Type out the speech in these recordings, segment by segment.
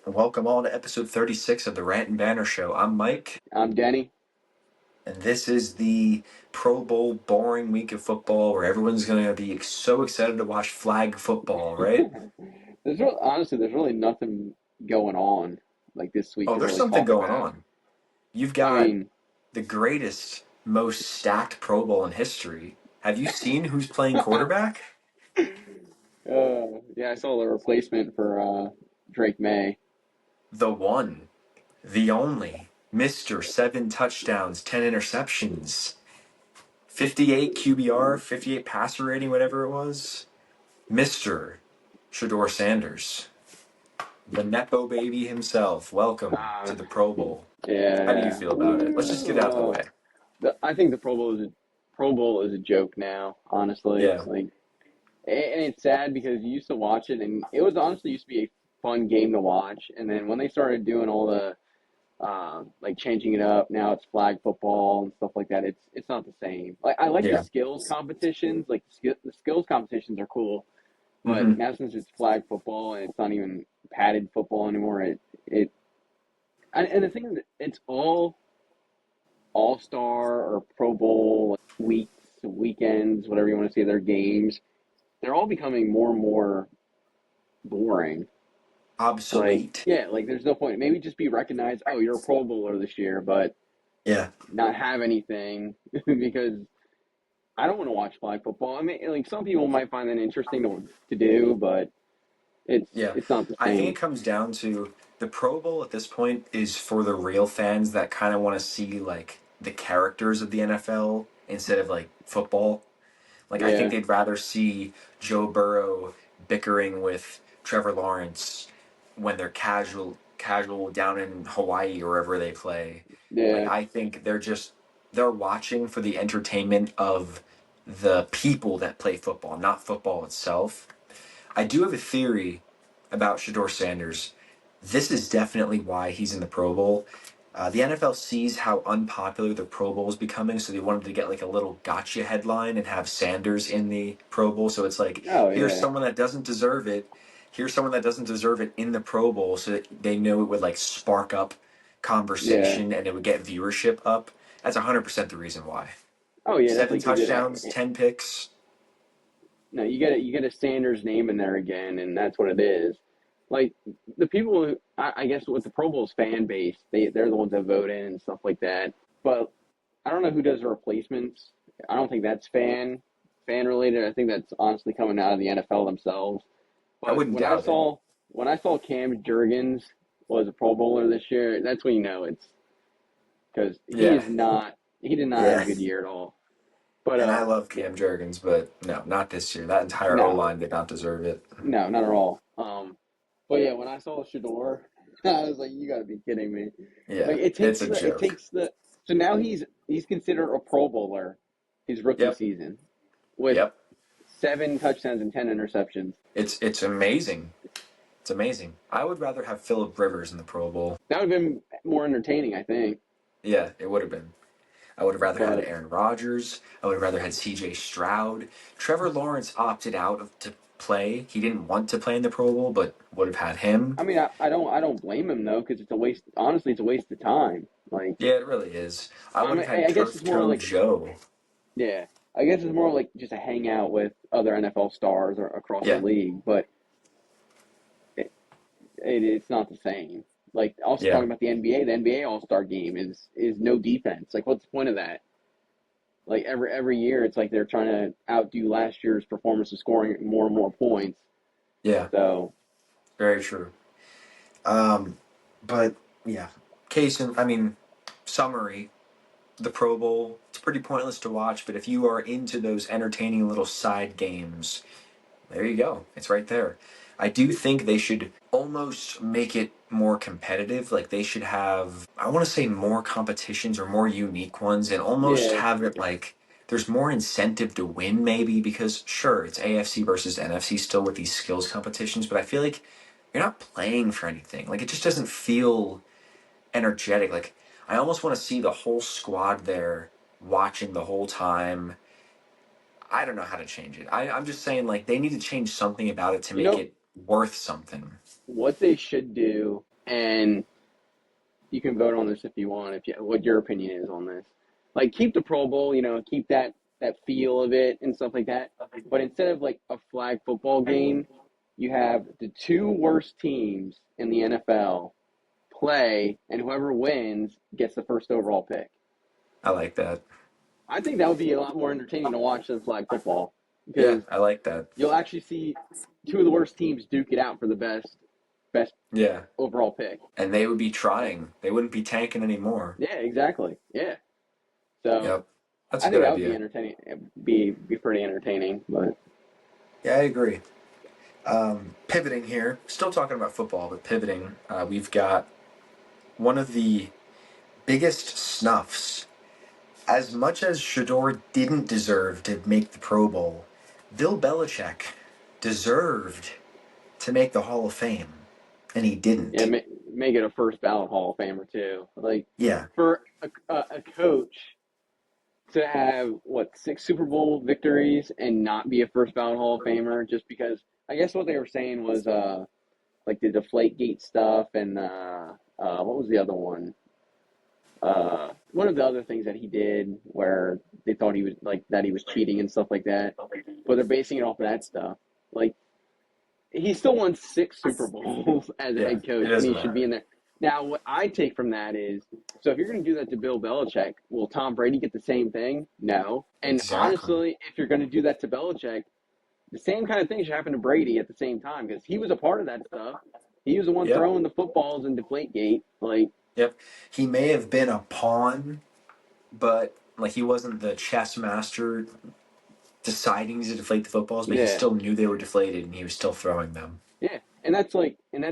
Welcome all to episode 36 of the Rant and Banter Show. I'm Mike, I'm Denny. and this is the Pro Bowl boring week of football where everyone's going to be so excited to watch flag football, right? Honestly, there's really nothing going on like this week Oh, to there's really something talk going about. on. You've I got mean, the greatest, most stacked Pro Bowl in history. Have you seen who's playing quarterback? yeah, I saw the replacement for Drake May. The one, the only, Mr. 7 touchdowns, 10 interceptions, 58 QBR, 58 passer rating, whatever it was. Mr. Shedeur Sanders, the Nepo baby himself. Welcome Uh, to the Pro Bowl. How do you yeah, feel about it? Let's just get it out of the way. I think the Pro Bowl is a joke now. Honestly, Yeah. and it's sad because you used to watch it, and it was honestly used to be a fun game to watch. And then when they started doing all the changing it up. Now it's flag football and stuff like that. It's not the same. Like I like the Yeah. skills competitions. Like the skills competitions are cool, but Mm-hmm. now since it's flag football and it's not even padded football anymore, and the thing is, it's all star or Pro Bowl weeks, weekends, whatever you want to say. Their games, they're all becoming more and more boring. Obsolete. There's no point. Maybe just be recognized. Oh, you're a Pro Bowler this year, but Yeah. not have anything because I don't want to watch flag football. I mean, like some people might find that interesting to do, but Yeah. it's not the I think it same. comes down to the Pro Bowl at this point is for the real fans that kind of want to see like the characters of the NFL instead of like football. Like I think Yeah, they'd rather see Joe Burrow bickering with Trevor Lawrence when they're casual down in Hawaii or wherever they play. Like yeah, I think they're watching for the entertainment of the people that play football, not football itself. I do have a theory about Shedeur Sanders. This is definitely why he's in the Pro Bowl. The NFL sees how unpopular the Pro Bowl is becoming, so they wanted to get like a little gotcha headline and have Sanders in the Pro Bowl. So it's like, oh here's yeah, someone that doesn't deserve it. Here's someone that doesn't deserve it in the Pro Bowl, so that they know it would like spark up yeah. conversation and it would get viewership up. That's 100% the reason why. Oh yeah, that's Seven like they did. touchdowns, 10 picks. No, you get a Sanders name in there again, and that's what it is. Like the people, I guess, with the Pro Bowl's fan base, they're the ones that vote in and stuff like that. But I don't know who does the replacements. I don't think that's fan related. I think that's honestly coming out of the NFL themselves. I But wouldn't doubt it. when I saw Cam Jurgens was a Pro Bowler this year, that's when you know it's because Yeah. he did not have a Yeah. good year at all. But And I love yeah, Cam Jurgens, but no, not this year. That entire O no, line did not deserve it. no, not at all. But yeah, when I saw Shedeur, I was like, you got to be kidding me. Yeah, Like it's a it joke. takes the so now he's considered a Pro Bowler his rookie Yep, season with yep. 7 touchdowns and 10 interceptions. It's amazing. It's amazing. I would rather have Philip Rivers in the Pro Bowl. That would have been more entertaining, I think. Yeah, it would have been. I would have rather had But Aaron Rodgers. I would have rather had C.J. Stroud. Trevor Lawrence opted out to play. He didn't want to play in the Pro Bowl, but would have had him. I mean, I don't blame him though, because it's a waste. Honestly, it's a waste of time. Like, Yeah, it really is. I I would mean, have had I guess it's Turf more Toe like, Joe. yeah, I guess it's more like just a hangout with other NFL stars or across the Yeah, league. But it's not the same. Like, also yeah. talking about the NBA, the NBA All Star Game is no defense. Like, what's the point of that? Like every year, it's like they're trying to outdo last year's performance of scoring more and more points. Yeah, So very true. Um, but yeah, I mean, summary, the Pro Bowl, it's pretty pointless to watch, but if you are into those entertaining little side games, there you go. It's right there. I do think they should almost make it more competitive. Like they should have, I want to say more competitions or more unique ones and almost yeah, have it like there's more incentive to win maybe because sure, it's AFC versus NFC still with these skills competitions, but I feel like you're not playing for anything. Like it just doesn't feel energetic. Like I almost want to see the whole squad there watching the whole time. I don't know how to change it. I'm just saying like they need to change something about it to you make know it worth something. what they should do. and you can vote on this if you want. What your opinion is on this, like keep the Pro Bowl, keep that feel of it and stuff like that. But instead of like a flag football game, you have the two worst teams in the NFL play, and whoever wins gets the first overall pick. I like that. I think that would be a lot more entertaining to watch than flag football Yeah, because I like that. you'll actually see two of the worst teams duke it out for the best Yeah. overall pick. And they would be trying. They wouldn't be tanking anymore. Yeah, exactly. Yeah. So Yep. That's I a think good that would be idea. entertaining. Be pretty entertaining. But Yeah, I agree. Pivoting here, still talking about football, but pivoting, we've got one of the biggest snuffs. As much as Shedeur didn't deserve to make the Pro Bowl, Bill Belichick deserved to make the Hall of Fame, and he yeah, didn't. make it a first ballot Hall of Famer too. Like Yeah, for a coach to have what 6 Super Bowl victories and not be a first ballot Hall of Famer just because I guess what they were saying was like the Deflategate stuff and what was the other one? One of the other things that he did where they thought he was like that he was cheating and stuff like that, but they're basing it off of that stuff. Like he still won 6 Super Bowls as a yeah, head it coach, and doesn't he should be matter. in there. Now, what I take from that is, so if you're going to do that to Bill Belichick, will Tom Brady get the same thing? No. And Exactly. honestly, if you're going to do that to Belichick, the same kind of thing should happen to Brady at the same time because he was a part of that stuff. He was the one Yep, throwing the footballs in Deflategate. Like, yep. He may have been a pawn, but like he wasn't the chess master deciding to deflate the footballs, but he yeah, still knew they were deflated and he was still throwing them. yeah, and that's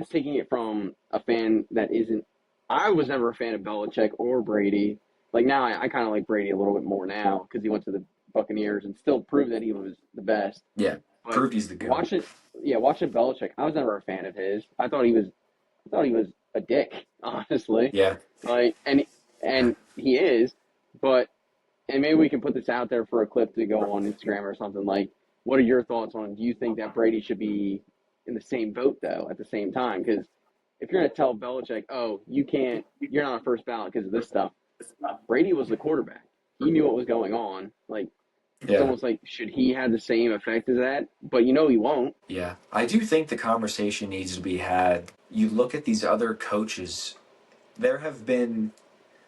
taking it from a fan that isn't. I was never a fan of Belichick or Brady. Like now, I kind of like Brady a little bit more now because he went to the Buccaneers and still proved that he was the best. Yeah, But proved he's the goat. watching, yeah, watching Belichick, I was never a fan of his. I thought he was a dick, honestly. Yeah, Like, and he is, but and maybe we can put this out there for a clip to go on Instagram or something. Like, what are your thoughts on? Do you think that Brady should be in the same boat though at the same time? Because if you're going to tell Belichick, oh, you're not a first ballot because of this stuff. Brady was the quarterback. He knew what was going on. Like, it's yeah, almost like should he have the same effect as that? But he won't. yeah. I do think the conversation needs to be had. You look at these other coaches, there have been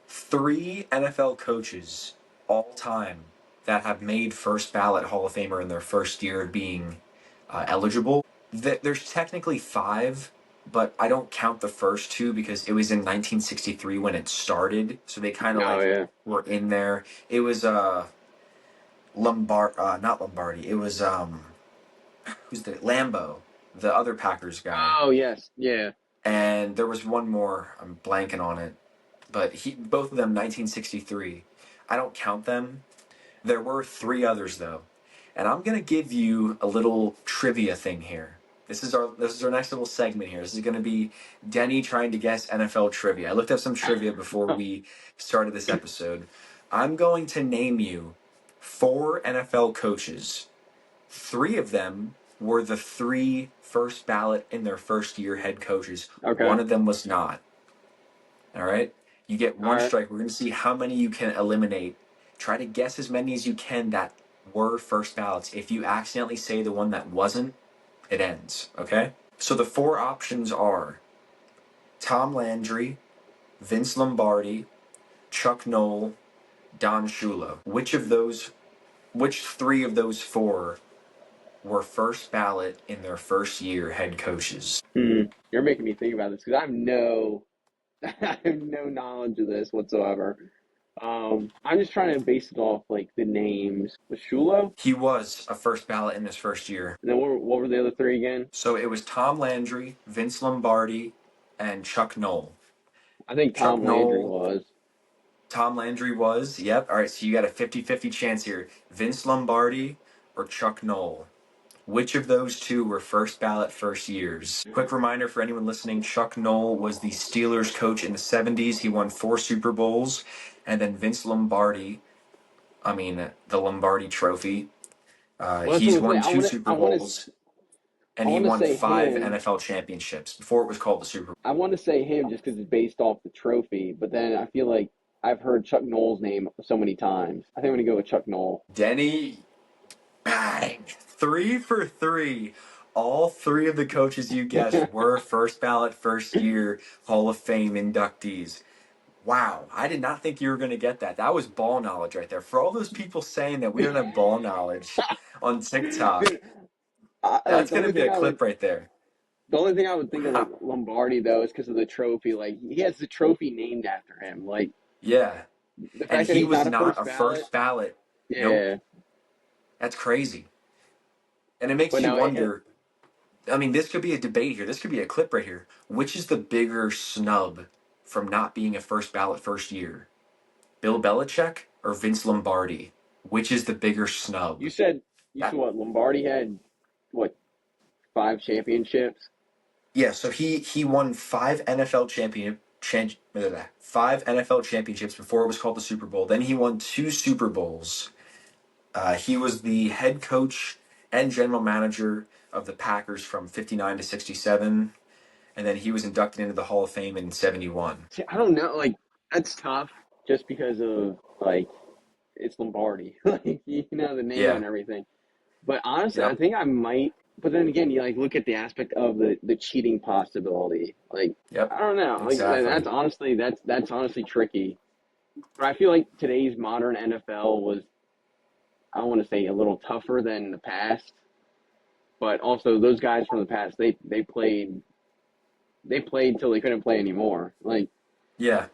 three NFL coaches all time that have made first ballot Hall of Famer in their first year of being eligible. There's technically five, but I don't count the first two because it was in 1963 when it started, so they kind of Oh like yeah. were in there. It was not Lombardi. It was who's the Lambeau, the other Packers guy, Oh yes. Yeah. and there was one more. I'm blanking on it, but both of them 1963. I don't count them. There were three others though, and I'm gonna give you a little trivia thing here. This is our next little segment here. This is gonna be Denny trying to guess NFL trivia. I looked up some trivia before we started this episode. I'm going to name you four NFL coaches. Three of them were the three first ballot in their first year head coaches. One Okay. of them was not. All right? You get All one right. strike. We're going to see how many you can eliminate. Try to guess as many as you can that were first ballots. If you accidentally say the one that wasn't, it ends. Okay? So the four options are Tom Landry, Vince Lombardi, Chuck Noll, Don Shula. Which three of those four were first ballot in their first year head coaches? You're making me think about this because I have no I have no knowledge of this whatsoever. I'm just trying to base it off like the names. Was Shulo? He was a first ballot in his first year. And then what were the other three again? So it was Tom Landry, Vince Lombardi, and Chuck Noll. I think Chuck Tom Landry Noll, was. Tom Landry was, yep. All right, so you got a 50-50 chance here. Vince Lombardi or Chuck Noll. Which of those two were first ballot first years? Quick reminder for anyone listening, Chuck Noll was the Steelers coach in the 70s. He won 4 Super Bowls. And then Vince Lombardi, the Lombardi trophy. Well, that's what He's I'm saying. won 2 Super Bowls. I and he want to won say 5 him. NFL championships before it was called the Super Bowl. I want to say him just because it's based off the trophy, but then I feel like I've heard Chuck Noll's name so many times. I think I'm gonna go with Chuck Noll. Denny, bang, 3 for 3. All 3 of the coaches you guessed were first ballot, first year Hall of Fame inductees. Wow, I did not think you were going to get that. That was ball knowledge right there. For all those people saying that we don't have ball knowledge on TikTok, Dude, like that's going to be a clip right there. the only thing I would think of like Wow. Lombardi though is because of the trophy. Like he has the trophy named after him. Like Yeah. the And fact that he he's was not a not first a ballot. first ballot. Nope. Yeah, That's crazy. And it but makes you no, wonder. I mean, this could be a debate here. This could be a clip right here. Which is the bigger snub from not being a first ballot first year? Bill Belichick or Vince Lombardi? Which is the bigger snub? you said That what Lombardi had what 5 championships. Yeah, so he won 5 NFL championships before it was called the Super Bowl. Then he won 2 Super Bowls. He was the head coach and general manager of the Packers from 59 to 67, and then he was inducted into the Hall of Fame in 71. See, I don't know. Like that's tough just because of like it's Lombardi, like the name Yeah. and everything. But honestly, I Yep. think I might. But then again, you like look at the aspect of the cheating possibility. Like Yep. I don't know. Like Exactly. that's honestly tricky. But I feel like today's modern NFL was I don't want to say a little tougher than the past, but also those guys from the past they played till they couldn't play anymore. Like Yeah.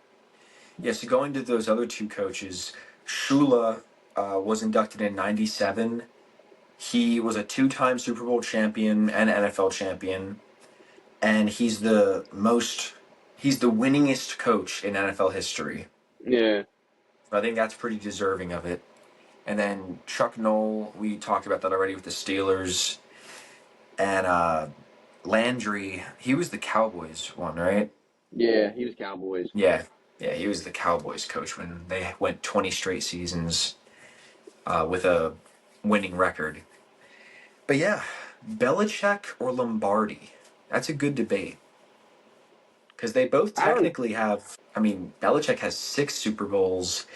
Yeah. So going to those other 2 coaches, Shula was inducted in 97. He was a 2 time Super Bowl champion and NFL champion, and he's the winningest coach in NFL history. yeah, So I think that's pretty deserving of it. And then Chuck Noll, we talked about that already with the Steelers, and Landry, he was the Cowboys one, right? yeah, he was Cowboys. Yeah, yeah, he was the Cowboys coach when they went 20 straight seasons with a winning record. But yeah, Belichick or Lombardi, that's a good debate because they both I don't technically have. I mean, Belichick has 6 Super Bowls.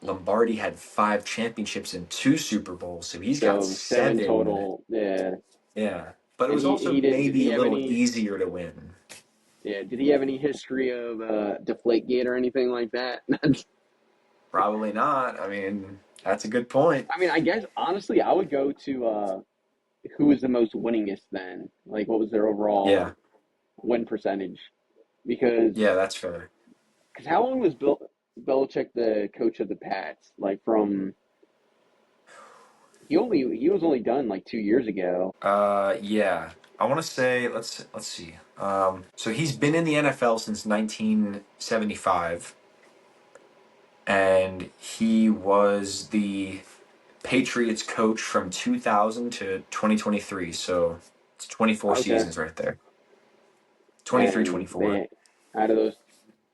Lombardi had 5 championships and 2 Super Bowls, so he's got so 7 7. total. Yeah, Yeah, but it and was also he didn't. Did maybe he a have little any? easier to win. Yeah, did he have any history of Deflategate or anything like that? Probably not. I mean, that's a good point. I mean, I guess honestly, I would go to who was the most winningest then. Like, what was their Yeah, overall win percentage? Because yeah, that's fair. how long was Bill Belichick the coach of the Pats? Like from he was only done like 2 years ago. Yeah, I want to say let's see. So he's been in the NFL since 1975, and he was the Patriots coach from 2000 to 2023. So it's 24 Okay, seasons right there. 23, and 24. they out of those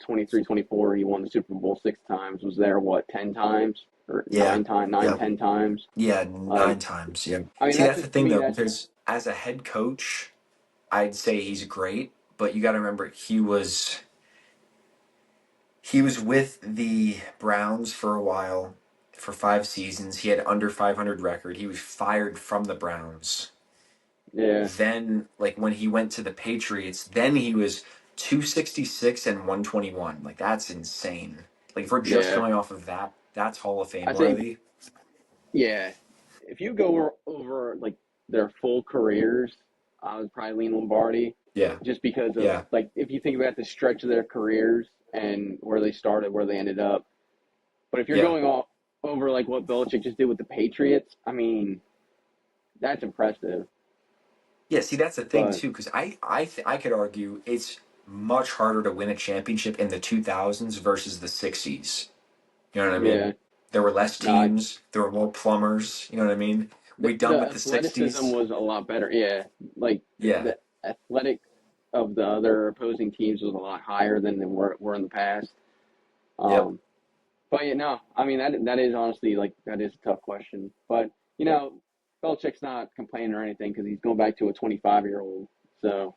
23, 24, he won the Super Bowl 6 times. Was there what 10 times or Yeah. 9 times, nine Yep. 10 times? Yeah, Like 9 times. Yeah. I mean, See, that's that's the just to thing me. though, That's because as a head coach, I'd say he's great, but you got to remember he was with the Browns for a while, for 5 seasons. He had under 500 record. He was fired from the Browns. yeah, Then, like when he went to the Patriots, then he was 266 and 121. Like that's insane. Like if we're just yeah. going off of that, that's Hall of Fame I think worthy. yeah. If you go over like their full careers, I would probably lean Lombardi, Yeah. just because of Yeah. like if you think about the stretch of their careers and where they started, where they ended up. But if you're Yeah. going all over like what Belichick just did with the Patriots, I mean that's impressive. Yeah, see, that's the thing But too, because I could argue it's much harder to win a championship in the 2000s versus the 60s. You know what I mean? yeah, There were less no, teams, there were more plumbers. You know what I mean? We done the with the athleticism 60s. was a lot better. Yeah, like Yeah. the athletic of the other opposing teams was a lot higher than they were in the past. Yep. Um, But yeah, no, I mean that is honestly like that is a tough question. But you know, Belichick's not complaining or anything because he's going back to a 25-year-old. So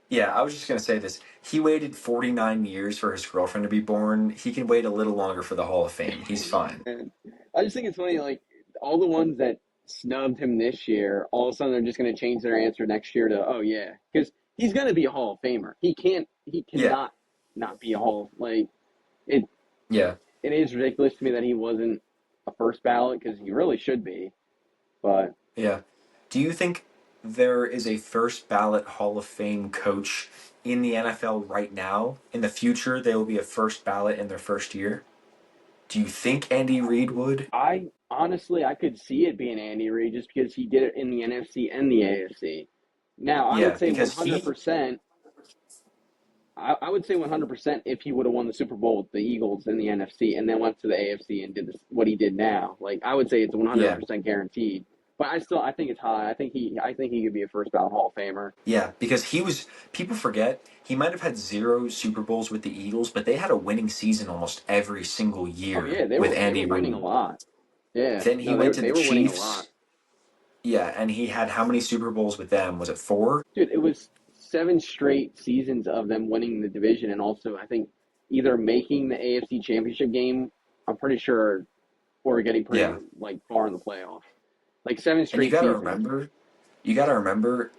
Yeah, I was just gonna say this. He waited 49 years for his girlfriend to be born. He can wait a little longer for the Hall of Fame. He's fine. and I just think it's funny, like all the ones that snubbed him this year, all of a sudden they're just going to change their answer next year to, oh yeah, because he's going to be a Hall of Famer. He Yeah, cannot not be a Hall. Like it, yeah, it is ridiculous to me that he wasn't a first ballot because he really should be. But yeah. Do you think there is a first ballot Hall of Fame coach in the NFL right now? In the future, they will be a first ballot in their first year. Do you think Andy Reid would? I honestly, I could see it being Andy Reid just because he did it in the NFC and the AFC. Now, I would Yeah, say because he, 100%. I would say 100% if he would have won the Super Bowl with the Eagles in the NFC and then went to the AFC and did this, what he did now. Like I would say it's yeah, 100% guaranteed. But I think it's high. I think he could be a first ballot Hall of Famer. yeah, because he was, people forget, he might have had zero Super Bowls with the Eagles, but they had a winning season almost every single Oh year yeah, with they were Andy winning a Reid. lot. Yeah, Then he no, went to the they were winning a lot. Chiefs. Yeah, and he had how many Super Bowls with them? Was it four? Dude, it was 7 straight seasons of them winning the division and also I think either making the AFC Championship game. I'm pretty sure, or getting pretty Yeah. like far in the playoffs. Like seven And straight seasons. you got to remember,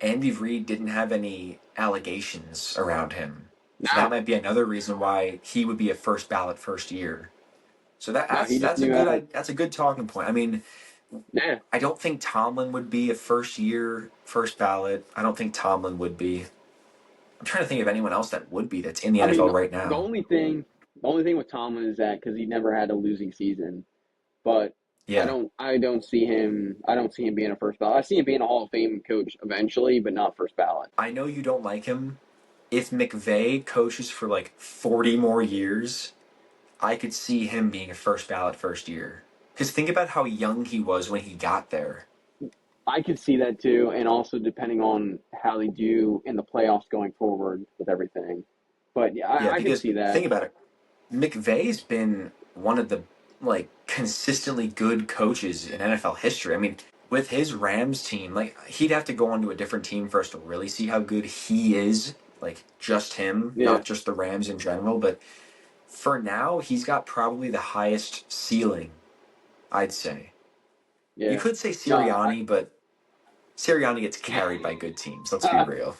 Andy Reid didn't have any allegations around him. So that No, might be another reason why he would be a first ballot first year. So no, he just knew how to. that's a good talking point. I mean, Yeah, I don't think Tomlin would be a first year first ballot. I don't think Tomlin would be. I'm trying to think of anyone else that would be that's in the I mean, NFL right the now. only thing, the only thing with Tomlin is that because he never had a losing season, but Yeah. I don't see him being a first ballot. I see him being a Hall of Fame coach eventually, but not first ballot. I know you don't like him. If McVay coaches for like 40 more years, I could see him being a first ballot first year. Because think about how young he was when he got there. I could see that too, and also depending on how they do in the playoffs going forward with everything. But yeah, Yeah, I could because see that. think about it. McVay's been one of the like consistently good coaches in NFL history. I mean, with his Rams team, like he'd have to go on to a different team for us to really see how good he is. Like just him, Yeah, not just the Rams in general. But for now, he's got probably the highest ceiling, I'd say. You yeah. could say No, Sirianni, but Sirianni gets carried by good teams. Let's be I, real.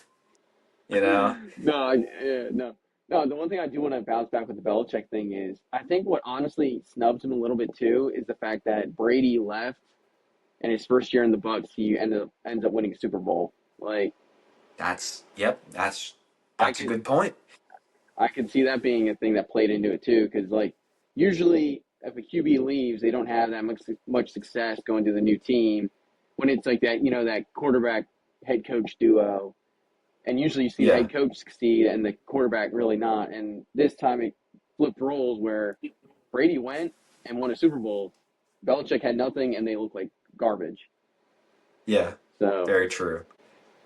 You know? no, yeah, no. No, the one thing I do want to bounce back with the Belichick thing is I think what honestly snubs him a little bit too is the fact that Brady left and his first year in the Bucks he ends up winning a Super Bowl. Like That's yep. I That's a could good point. I could see that being a thing that played into it too because like usually if a QB leaves they don't have that much success going to the new team when it's like that that quarterback head coach duo. And usually you see the Yeah, head coach succeed and the quarterback really not. And this time it flipped roles where Brady went and won a Super Bowl. Belichick had nothing and they looked like garbage. yeah. So Very true.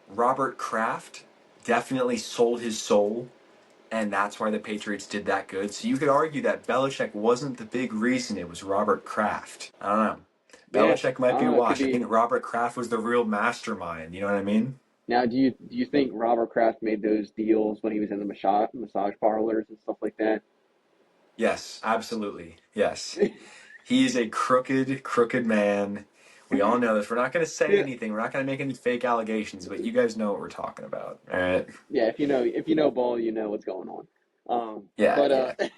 Robert Kraft definitely sold his soul, and that's why the Patriots did that good. So you could argue that Belichick wasn't the big reason; it was Robert Kraft. I don't know. yeah, Belichick I might don't be know. It could washed. I be. think Robert Kraft was the real mastermind. You know what I mean? Now, do you think Robert Kraft made those deals when he was in the massage parlors and stuff like that? Yes, absolutely. Yes. He is a crooked man. We all know this. We're not going to say Yeah, anything. We're not going to make any fake allegations, but you guys know what we're talking about. All right. yeah. If you know ball, you know what's going on. Yeah, But yeah.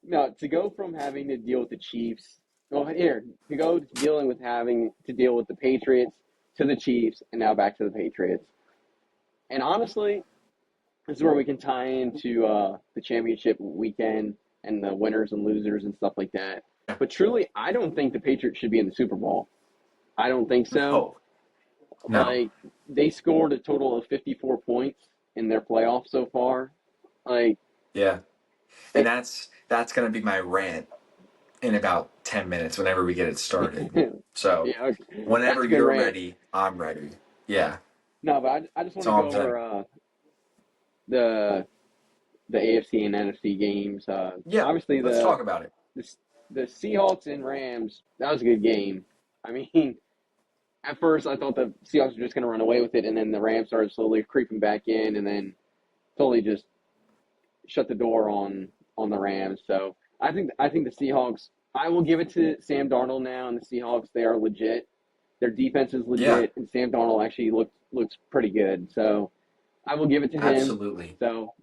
no, to go from having to deal with the Chiefs, well, here to go to dealing with having to deal with the Patriots to the Chiefs, and now back to the Patriots. And honestly, this is where we can tie into the championship weekend and the winners and losers and stuff like that. But truly, I don't think the Patriots should be in the Super Bowl. I don't think so. No, no. Like they scored a total of 54 points in their playoffs so far. Like, Yeah. And it, that's going to be my rant in about 10 minutes whenever we get it started. So, yeah, okay. whenever That's a good you're rant. ready, I'm ready. Yeah. No, but I just want That's to all go I'm saying. over the the AFC and NFC games. Yeah, Obviously let's talk about it. the the Seahawks and Rams. That was a good game. I mean, At first, I thought the Seahawks were just going to run away with it, and then the Rams started slowly creeping back in, and then totally just shut the door on the Rams. So I think the Seahawks. I will give it to Sam Darnold now, and the Seahawks. They are legit. Their defense is Yeah, legit, and Sam Darnold actually looks pretty good. So I will give it to him. absolutely. So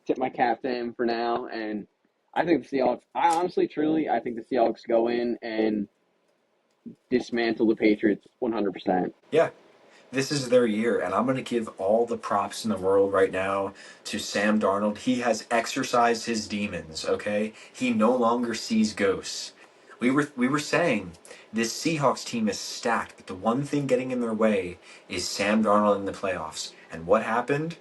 tip my cap to him for now, and I think the Seahawks. I honestly, truly, I think the Seahawks go in and dismantle the Patriots 100%. Yeah, this is their year, and I'm going to give all the props in the world right now to Sam Darnold. He has exercised his demons, okay? He no longer sees ghosts. We were saying this Seahawks team is stacked, but the one thing getting in their way is Sam Darnold in the playoffs. And what happened?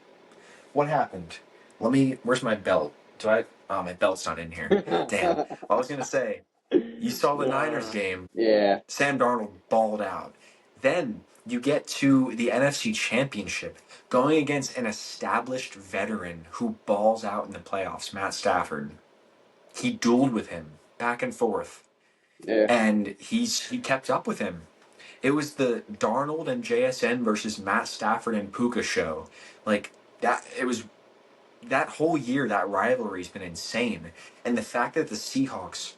What happened? Where's my belt? Oh, my belt's not in here. Damn. I was going to say, you saw the Niners game. Yeah, Sam Darnold balled out. Then you get to the NFC Championship, going against an established veteran who balls out in the playoffs, Matt Stafford. He dueled with him back and forth, yeah, and he kept up with him. It was the Darnold and JSN versus Matt Stafford and Puka show. Like that, it was that whole year. That rivalry's been insane, and the fact that the Seahawks,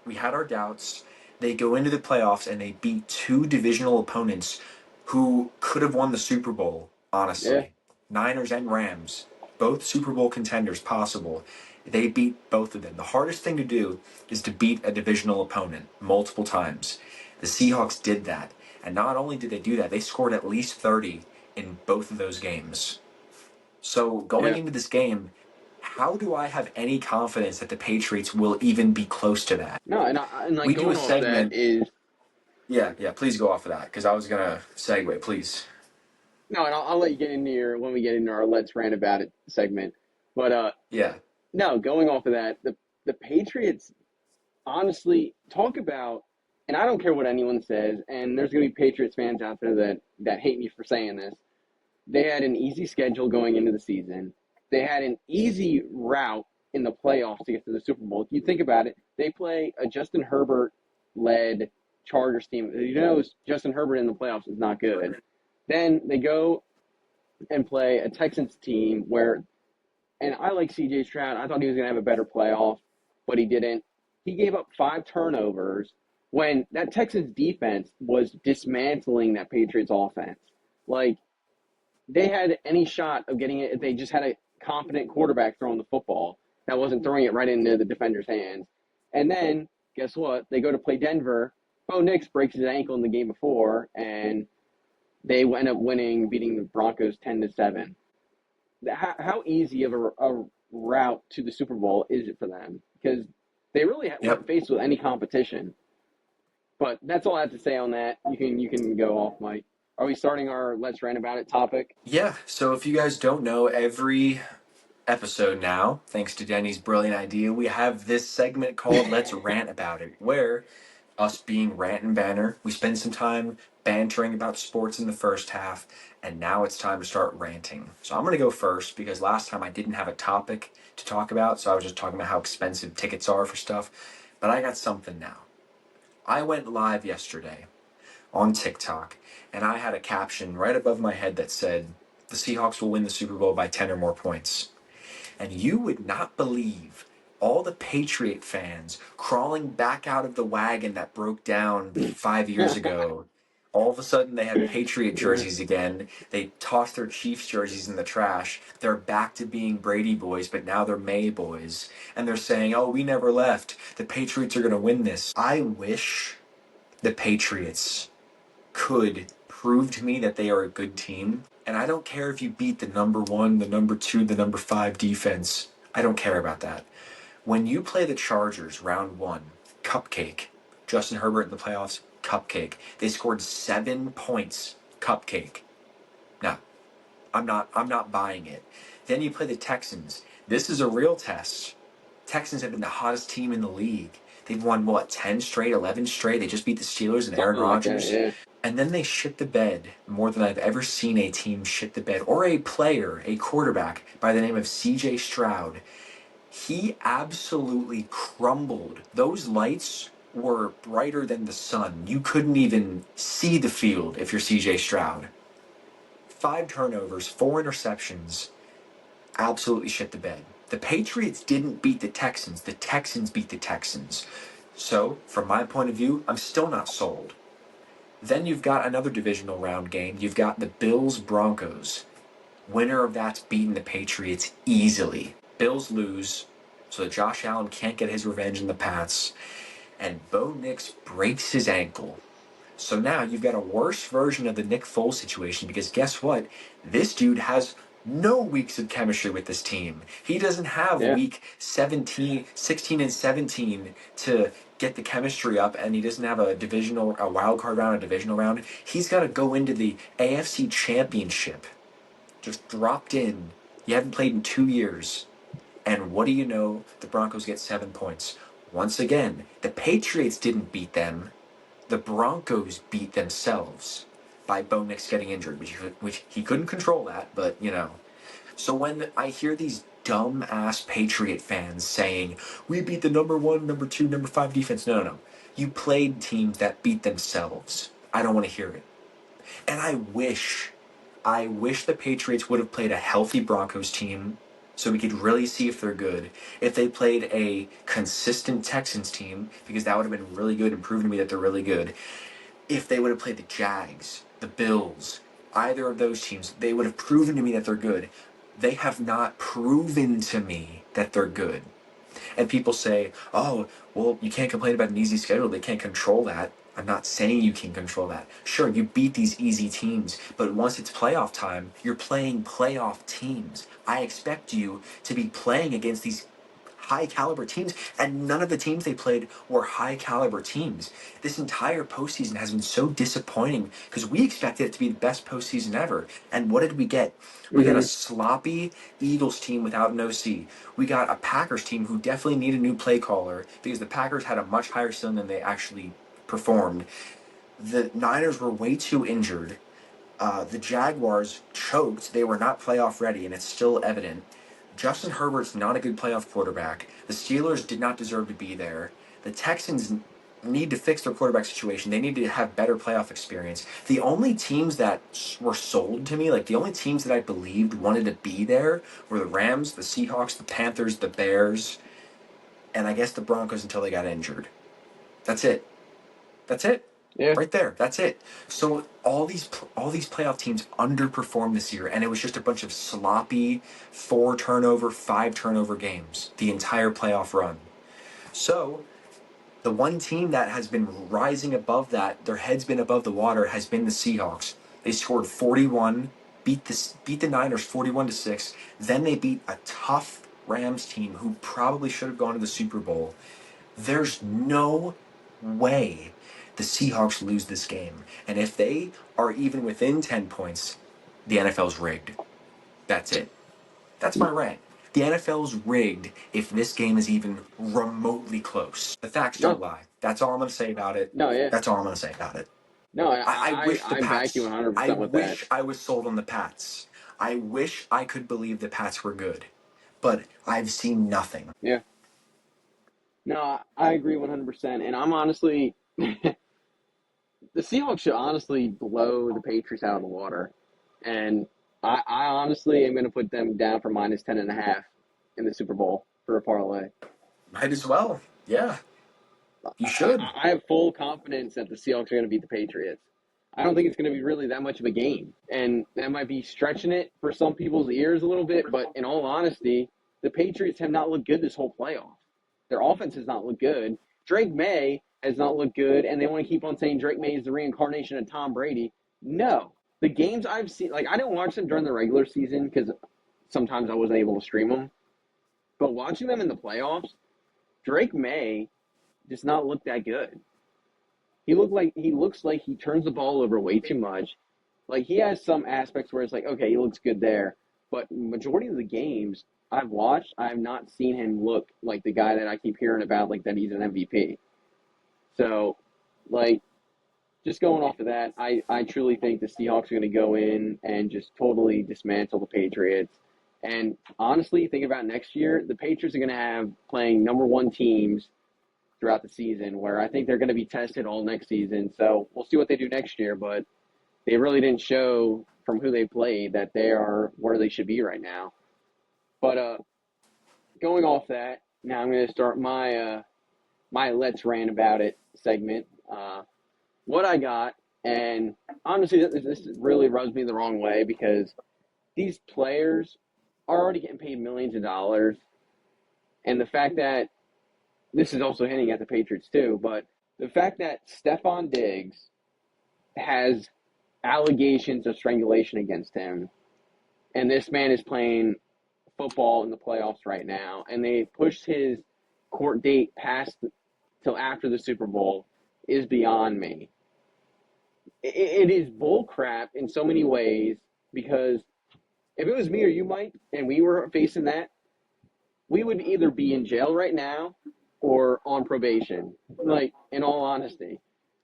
we had our doubts. They go into the playoffs and they beat two divisional opponents who could have won the Super Bowl, yeah, honestly. Niners and Rams, both Super Bowl contenders possible. They beat both of them. The hardest thing to do is to beat a divisional opponent multiple times. The Seahawks did that. And not only did they do that, they scored at least 30 in both of those games. So going yeah. into this game, how do I have any confidence that the Patriots will even be close to that? No, and like We do a going off that segment. is Yeah. Please go off of that because I was gonna segue. Please. no, and I'll let you get into your when we get into our let's rant about it segment. But Yeah. no, going off of that, the Patriots honestly talk about, and I don't care what anyone says, and there's gonna be Patriots fans out there that hate me for saying this. They had an easy schedule going into the season. They had an easy route in the playoffs to get to the Super Bowl. If you think about it, they play a Justin Herbert led Chargers team. You know, Justin Herbert in the playoffs is not good. Then they go and play a Texans team where, and I like CJ Stroud. I thought he was going to have a better playoff, but he didn't. He gave up 5 turnovers when that Texans defense was dismantling that Patriots offense. Like, they had any shot of getting it if they just had a competent quarterback throwing the football that wasn't throwing it right into the defender's hands. And then, guess what? They go to play Denver. Bo Nix breaks his ankle in the game before, and they end up winning, beating the Broncos 10-7. How easy of a route to the Super Bowl is it for them? Because they really weren't Yep. faced with any competition. But that's all I have to say on that. You can go off, Mike. Are we starting our let's rant about it topic? Yeah. So if you guys don't know, every episode now, thanks to Denny's brilliant idea, we have this segment called "Let's Rant About It," where us being Rant and Banner, we spend some time bantering about sports in the first half, and now it's time to start ranting. So I'm going to go first because last time I didn't have a topic to talk about, so I was just talking about how expensive tickets are for stuff. But I got something now. I went live yesterday on TikTok, and I had a caption right above my head that said, "The Seahawks will win the Super Bowl by 10 or more points." And you would not believe all the Patriot fans crawling back out of the wagon that broke down 5 years ago. All of a sudden, they have Patriot jerseys again. They tossed their Chiefs jerseys in the trash. They're back to being Brady boys, but now they're May boys. And they're saying, "Oh, we never left. The Patriots are going to win this." I wish the Patriots could prove to me that they are a good team. And I don't care if you beat the number one, the number two, the number five defense. I don't care about that. When you play the Chargers round one, cupcake. Justin Herbert in the playoffs, cupcake. They scored 7 points, cupcake. No, I'm not buying it. Then you play the Texans. This is a real test. Texans have been the hottest team in the league. They've won what, 10 straight, 11 straight. They just beat the Steelers and Aaron Something like that, Rodgers. yeah. And then they shit the bed more than I've ever seen a team shit the bed. Or a player, a quarterback by the name of CJ Stroud. He absolutely crumbled. Those lights were brighter than the sun. You couldn't even see the field if you're CJ Stroud. 5 turnovers, 4 interceptions, absolutely shit the bed. The Patriots didn't beat the Texans. The Texans beat the Texans. So, from my point of view, I'm still not sold. Then you've got another divisional round game. You've got the Bills-Broncos. Winner of that's beating the Patriots easily. Bills lose, so that Josh Allen can't get his revenge in the Pats, and Bo Nix breaks his ankle. So now you've got a worse version of the Nick Foles situation, because guess what? This dude has no weeks of chemistry with this team. He doesn't have week 17, 16 and 17 to get the chemistry up, and he doesn't have a wild card round, a divisional round. He's got to go into the AFC Championship. Just dropped in. You haven't played in 2 years. And what do you know? The Broncos get 7 points. Once again, the Patriots didn't beat them. The Broncos beat themselves by Bo Nix getting injured, which he couldn't control that, but, you know. So when I hear these dumb-ass Patriot fans saying, we beat the number 1, number 2, number 5 defense. No. You played teams that beat themselves. I don't want to hear it. And I wish the Patriots would have played a healthy Broncos team so we could really see if they're good. If they played a consistent Texans team, because that would have been really good and proven to me that they're really good. If they would have played the Jags, the Bills, either of those teams, they would have proven to me that they're good. They have not proven to me that they're good. And people say, oh, well, you can't complain about an easy schedule. They can't control that. I'm not saying you can control that. Sure, you beat these easy teams, but once it's playoff time, you're playing playoff teams. I expect you to be playing against these high caliber teams, and none of the teams they played were high caliber teams. This entire postseason has been so disappointing because we expected it to be the best postseason ever. And what did we get? We got a sloppy Eagles team without an OC. We got a Packers team who definitely need a new play caller because the Packers had a much higher ceiling than they actually performed. The Niners were way too injured. The Jaguars choked. They were not playoff ready, and it's still evident. Justin Herbert's not a good playoff quarterback. The Steelers did not deserve to be there. The Texans need to fix their quarterback situation. They need to have better playoff experience. The only teams that were sold to me, like the only teams that I believed wanted to be there, were the Rams, the Seahawks, the Panthers, the Bears, and I guess the Broncos until they got injured. That's it. Yeah. Right there. That's it. So all these playoff teams underperformed this year, and it was just a bunch of sloppy 4 turnover, 5 turnover games the entire playoff run. So the one team that has been rising above that, their head's been above the water, has been the Seahawks. They scored 41, beat the Niners 41-6. Then they beat a tough Rams team who probably should have gone to the Super Bowl. There's no way the Seahawks lose this game. And if they are even within 10 points, the NFL's rigged. That's it. That's my rant. The NFL's rigged if this game is even remotely close. The facts don't lie. That's all I'm going to say about it. No, yeah. That's all I'm going to say about it. No, I wish the I Pats. back you 100% with that. I wish I was sold on the Pats. I wish I could believe the Pats were good. But I've seen nothing. Yeah. No, I agree 100%. And I'm honestly, the Seahawks should honestly blow the Patriots out of the water. And I honestly am going to put them down for minus 10.5 in the Super Bowl for a parlay. Might as well. Yeah. You should. I have full confidence that the Seahawks are going to beat the Patriots. I don't think it's going to be really that much of a game. And that might be stretching it for some people's ears a little bit. But in all honesty, the Patriots have not looked good this whole playoff. Their offense has not looked good. Drake May has not looked good. And they want to keep on saying Drake May is the reincarnation of Tom Brady. No. The games I've seen, like I didn't watch them during the regular season because sometimes I wasn't able to stream them. But watching them in the playoffs, Drake May does not look that good. He looks like he turns the ball over way too much. Like he has some aspects where it's like, okay, he looks good there. But majority of the games I've watched, I have not seen him look like the guy that I keep hearing about, like that he's an MVP. So, like, just going off of that, I truly think the Seahawks are going to go in and just totally dismantle the Patriots. And honestly, think about next year, the Patriots are going to have playing number 1 teams throughout the season, where I think they're going to be tested all next season. So we'll see what they do next year, but they really didn't show from who they played that they are where they should be right now. But going off that, now I'm going to start my Let's Rant About It segment. What I got, and honestly, this really rubs me the wrong way because these players are already getting paid millions of dollars. And the fact that this is also hinting at the Patriots too, but the fact that Stefon Diggs has allegations of strangulation against him, and this man is playing football in the playoffs right now, and they pushed his court date past till after the Super Bowl is beyond me. It is bull crap in so many ways because if it was me or you, Mike, and we were facing that, we would either be in jail right now or on probation, like, in all honesty.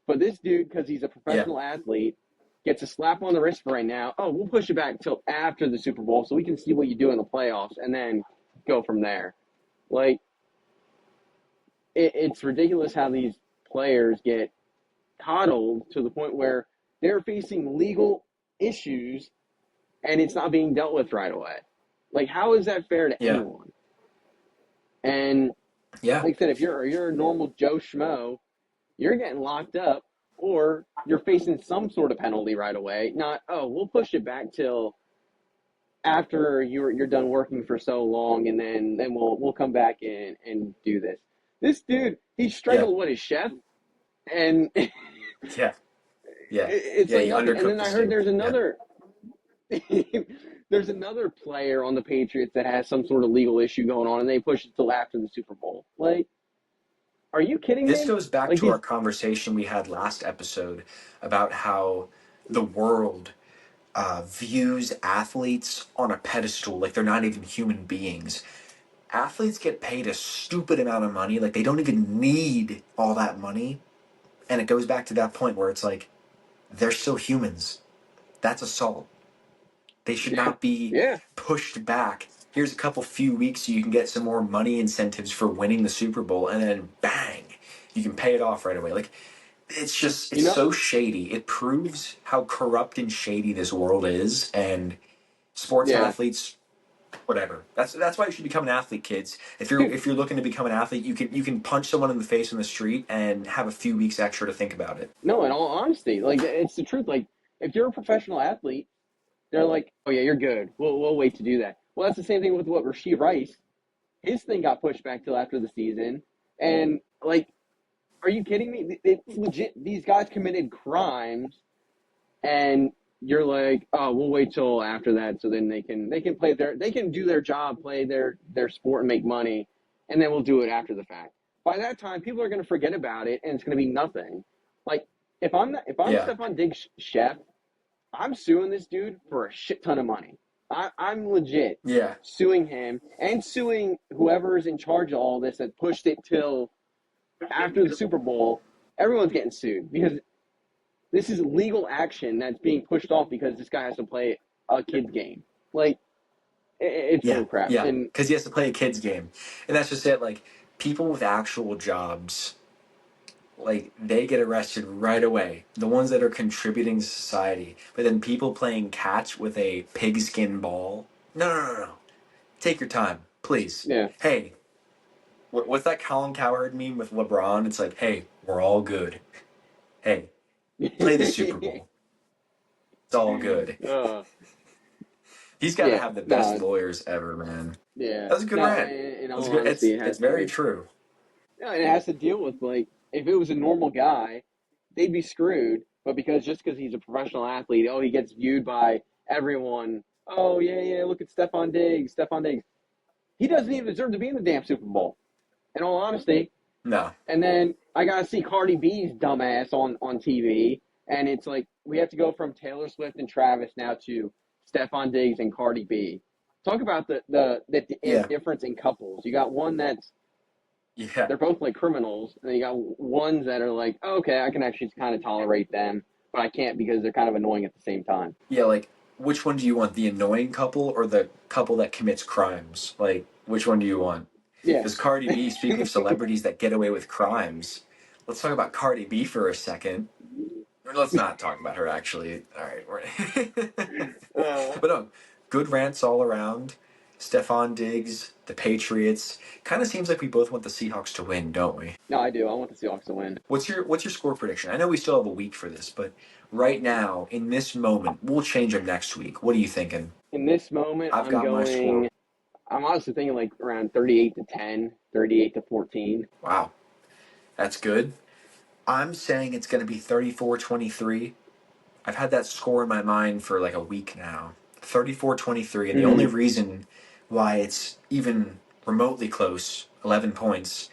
But this dude, because he's a professional athlete, gets a slap on the wrist for right now. Oh, we'll push it back until after the Super Bowl so we can see what you do in the playoffs and then go from there. Like, it's ridiculous how these players get coddled to the point where they're facing legal issues and it's not being dealt with right away. Like, how is that fair to anyone? And like I said, if you're a normal Joe Schmo, you're getting locked up or you're facing some sort of penalty right away. Not, oh, we'll push it back till after you're done working for so long, and then we'll come back in and do this. This dude, he strangled his chef, and it's like nothing. And then I heard there's another. There's another player on the Patriots that has some sort of legal issue going on, and they push it till after the Super Bowl. Like, are you kidding me? This goes back to our conversation we had last episode about how the world views athletes on a pedestal like they're not even human beings. Athletes get paid a stupid amount of money, like they don't even need all that money. And it goes back to that point where it's like, they're still humans. That's assault. They should not be pushed back. Here's a couple few weeks so you can get some more money incentives for winning the Super Bowl, and then bang, you can pay it off right away. Like, it's just, it's so shady. It proves how corrupt and shady this world is, and sports athletes, whatever. That's why you should become an athlete, kids. If you're looking to become an athlete, you can punch someone in the face in the street and have a few weeks extra to think about it. No, in all honesty, like, it's the truth. Like, if you're a professional athlete, they're like, oh yeah, you're good. We'll wait to do that. Well, that's the same thing with what Rashid Rice. His thing got pushed back till after the season, and like, are you kidding me? It's legit. These guys committed crimes, and you're like, oh, we'll wait till after that, so then they can do their job, play their sport, and make money, and then we'll do it after the fact. By that time, people are going to forget about it, and it's going to be nothing. Like, if I'm Stefon Diggs' chef, I'm suing this dude for a shit ton of money. I'm legit suing him and suing whoever's in charge of all this that pushed it till after the Super Bowl. Everyone's getting sued because this is legal action that's being pushed off because this guy has to play a kid's game. Like, it's bull crap. Yeah, because he has to play a kid's game. And that's just it. Like, people with actual jobs, like, they get arrested right away. The ones that are contributing to society. But then people playing catch with a pigskin ball. No. Take your time, please. Yeah. Hey, what's that Colin Cowherd meme with LeBron? It's like, hey, we're all good. Hey, play the Super Bowl. It's all good. He's got to have the best lawyers ever, man. Yeah. That's a good rant. It's very true. Yeah, and it has to deal with, like, if it was a normal guy, they'd be screwed. But because he's a professional athlete, he gets viewed by everyone. Oh, yeah, look at Stefon Diggs. He doesn't even deserve to be in the damn Super Bowl, in all honesty. No. And then I got to see Cardi B's dumbass on TV, and it's like we have to go from Taylor Swift and Travis now to Stefon Diggs and Cardi B. Talk about the difference in couples. You got one that's they're both like criminals, and then you got ones that are like, oh, okay, I can actually kind of tolerate them, but I can't because they're kind of annoying at the same time. Yeah, like, which one do you want? The annoying couple or the couple that commits crimes? Like, which one do you want? Yeah. Because Cardi B, speaking of celebrities that get away with crimes, let's talk about Cardi B for a second. Or let's not talk about her, actually. All right. Uh, But no, good rants all around. Stefon Diggs, the Patriots. Kind of seems like we both want the Seahawks to win, don't we? no, I do. I want the Seahawks to win. What's your score prediction? I know we still have a week for this, but right now, in this moment, we'll change them next week. What are you thinking? In this moment, I've got my score. I'm honestly thinking like around 38-10, 38-14. Wow, that's good. I'm saying it's going to be 34-23. I've had that score in my mind for like a week now. 34-23, and the only Mm-hmm. reason why it's even remotely close, 11 points,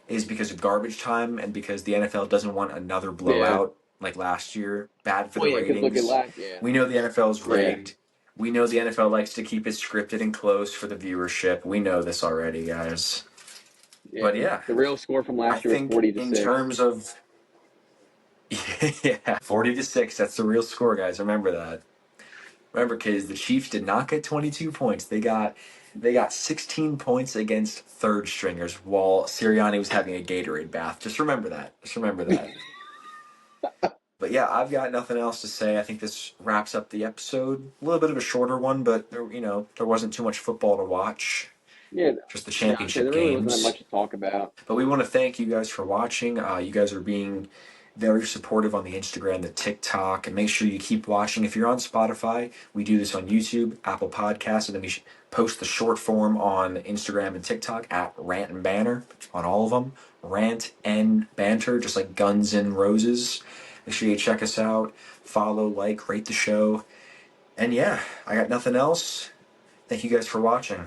is because of garbage time and because the NFL doesn't want another Yeah. blowout like last year. Bad for Well, the yeah, because look at ratings. last. Yeah. We know the NFL's Yeah. rigged. We know the NFL likes to keep it scripted and close for the viewership. We know this already, guys. Yeah. But yeah, The real score from I last year was think 40 to in 6. terms of yeah, 40-6, that's the real score, guys. Remember that. Remember, kids, the Chiefs did not get 22 points. They got 16 points against third stringers while Sirianni was having a Gatorade bath. Just remember that. Just remember that. But yeah, I've got nothing else to say. I think this wraps up the episode. A little bit of a shorter one, but there wasn't too much football to watch. Yeah. Just the Yeah, I'd say championship there really wasn't that games. much to talk about. But we want to thank you guys for watching. You guys are being very supportive on the Instagram, the TikTok, and make sure you keep watching. If you're on Spotify, we do this on YouTube, Apple Podcasts, and then we post the short form on Instagram and TikTok at Rant and Banter on all of them. Rant and Banter, just like Guns and Roses. Make sure you check us out, follow, like, rate the show. And yeah, I got nothing else. Thank you guys for watching.